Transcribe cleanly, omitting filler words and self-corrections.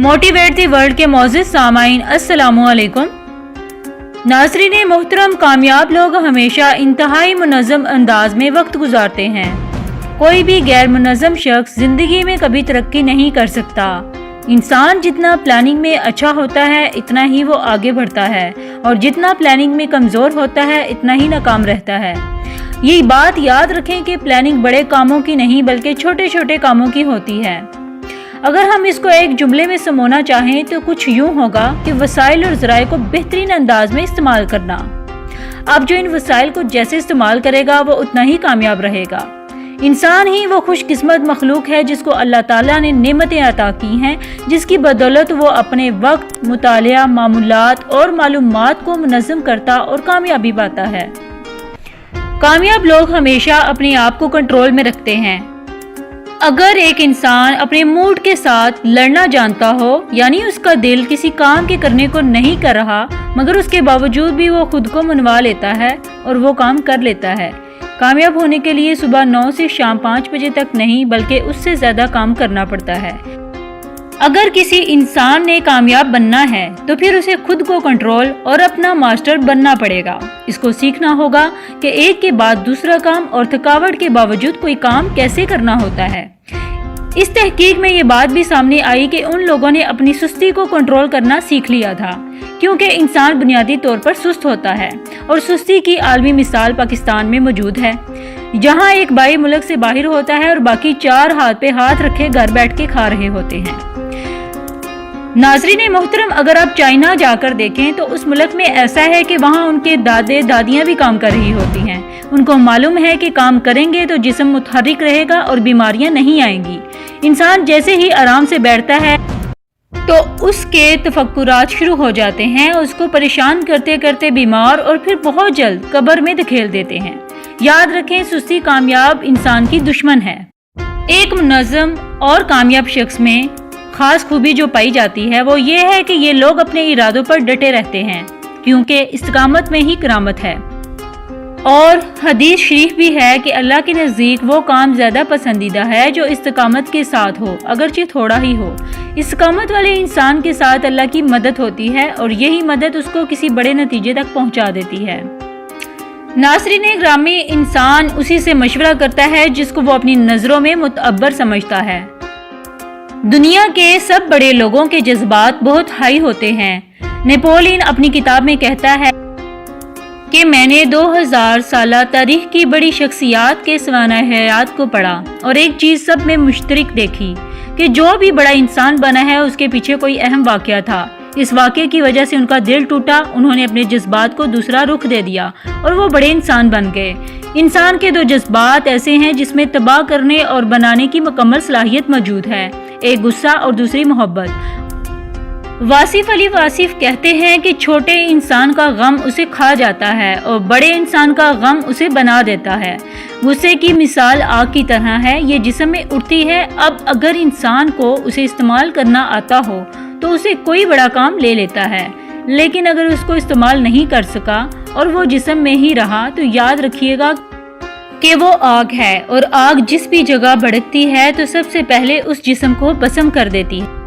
Motivate دی world کے معزز سامعین السلام علیکم۔ ناظرین محترم، کامیاب لوگ ہمیشہ انتہائی منظم انداز میں وقت گزارتے ہیں۔ کوئی بھی غیر منظم شخص زندگی میں کبھی ترقی نہیں کر سکتا۔ انسان جتنا پلاننگ میں اچھا ہوتا ہے اتنا ہی وہ آگے بڑھتا ہے، اور جتنا پلاننگ میں کمزور ہوتا ہے اتنا ہی ناکام رہتا ہے۔ یہ بات یاد رکھیں کہ پلاننگ بڑے کاموں کی نہیں بلکہ چھوٹے چھوٹے کاموں کی ہوتی ہے۔ اگر ہم اس کو ایک جملے میں سمونا چاہیں تو کچھ یوں ہوگا کہ وسائل اور ذرائع کو بہترین انداز میں استعمال کرنا۔ اب جو ان وسائل کو جیسے استعمال کرے گا وہ اتنا ہی کامیاب رہے گا۔ انسان ہی وہ خوش قسمت مخلوق ہے جس کو اللہ تعالیٰ نے نعمتیں عطا کی ہیں، جس کی بدولت وہ اپنے وقت، مطالعہ، معمولات اور معلومات کو منظم کرتا اور کامیابی پاتا ہے۔ کامیاب لوگ ہمیشہ اپنے آپ کو کنٹرول میں رکھتے ہیں۔ اگر ایک انسان اپنے موڈ کے ساتھ لڑنا جانتا ہو، یعنی اس کا دل کسی کام کے کرنے کو نہیں کر رہا مگر اس کے باوجود بھی وہ خود کو منوا لیتا ہے اور وہ کام کر لیتا ہے۔ کامیاب ہونے کے لیے صبح 9 سے شام 5 بجے تک نہیں بلکہ اس سے زیادہ کام کرنا پڑتا ہے۔ اگر کسی انسان نے کامیاب بننا ہے تو پھر اسے خود کو کنٹرول اور اپنا ماسٹر بننا پڑے گا۔ اس کو سیکھنا ہوگا کہ ایک کے بعد دوسرا کام اور تھکاوٹ کے باوجود کوئی کام کیسے کرنا ہوتا ہے۔ اس تحقیق میں یہ بات بھی سامنے آئی کہ ان لوگوں نے اپنی سستی کو کنٹرول کرنا سیکھ لیا تھا، کیونکہ انسان بنیادی طور پر سست ہوتا ہے، اور سستی کی عالمی مثال پاکستان میں موجود ہے، جہاں ایک بھائی ملک سے باہر ہوتا ہے اور باقی 4 ہاتھ پہ ہاتھ رکھے گھر بیٹھ کے کھا رہے ہوتے ہیں۔ ناظرین محترم، اگر آپ چائنا جا کر دیکھیں تو اس ملک میں ایسا ہے کہ وہاں ان کے دادے دادیاں بھی کام کر رہی ہوتی ہیں۔ ان کو معلوم ہے کہ کام کریں گے تو جسم متحرک رہے گا اور بیماریاں نہیں آئیں گی۔ انسان جیسے ہی آرام سے بیٹھتا ہے تو اس کے تفکرات شروع ہو جاتے ہیں، اس کو پریشان کرتے کرتے بیمار اور پھر بہت جلد قبر میں دھکیل دیتے ہیں۔ یاد رکھیں، سستی کامیاب انسان کی دشمن ہے۔ ایک منظم اور کامیاب شخص میں خاص خوبی جو پائی جاتی ہے وہ یہ ہے کہ یہ لوگ اپنے ارادوں پر ڈٹے رہتے ہیں، کیونکہ استقامت میں ہی کرامت ہے۔ اور حدیث شریف بھی ہے کہ اللہ کے نزدیک وہ کام زیادہ پسندیدہ ہے جو استقامت کے ساتھ ہو، اگرچہ تھوڑا ہی ہو۔ استقامت والے انسان کے ساتھ اللہ کی مدد ہوتی ہے اور یہی مدد اس کو کسی بڑے نتیجے تک پہنچا دیتی ہے۔ ناظرین گرامی، انسان اسی سے مشورہ کرتا ہے جس کو وہ اپنی نظروں میں معتبر سمجھتا ہے۔ دنیا کے سب بڑے لوگوں کے جذبات بہت ہائی ہوتے ہیں۔ نیپولین اپنی کتاب میں کہتا ہے کہ میں نے 2000 سالہ تاریخ کی بڑی شخصیات کے سوانح حیات کو پڑھا اور ایک چیز سب میں مشترک دیکھی کہ جو بھی بڑا انسان بنا ہے اس کے پیچھے کوئی اہم واقعہ تھا۔ اس واقعے کی وجہ سے ان کا دل ٹوٹا، انہوں نے اپنے جذبات کو دوسرا رخ دے دیا اور وہ بڑے انسان بن گئے۔ انسان کے 2 جذبات ایسے ہیں جس میں تباہ کرنے اور بنانے کی مکمل صلاحیت موجود ہے، ایک غصہ اور دوسری محبت۔ واصف علی واصف کہتے ہیں کہ چھوٹے انسان کا غم اسے کھا جاتا ہے اور بڑے انسان کا غم اسے بنا دیتا ہے۔ غصے کی مثال آگ کی طرح ہے، یہ جسم میں اٹھتی ہے۔ اب اگر انسان کو اسے استعمال کرنا آتا ہو تو اسے کوئی بڑا کام لے لیتا ہے، لیکن اگر اس کو استعمال نہیں کر سکا اور وہ جسم میں ہی رہا تو یاد رکھیے گا کہ وہ آگ ہے، اور آگ جس بھی جگہ بھڑکتی ہے تو سب سے پہلے اس جسم کو بھسم کر دیتی ہے۔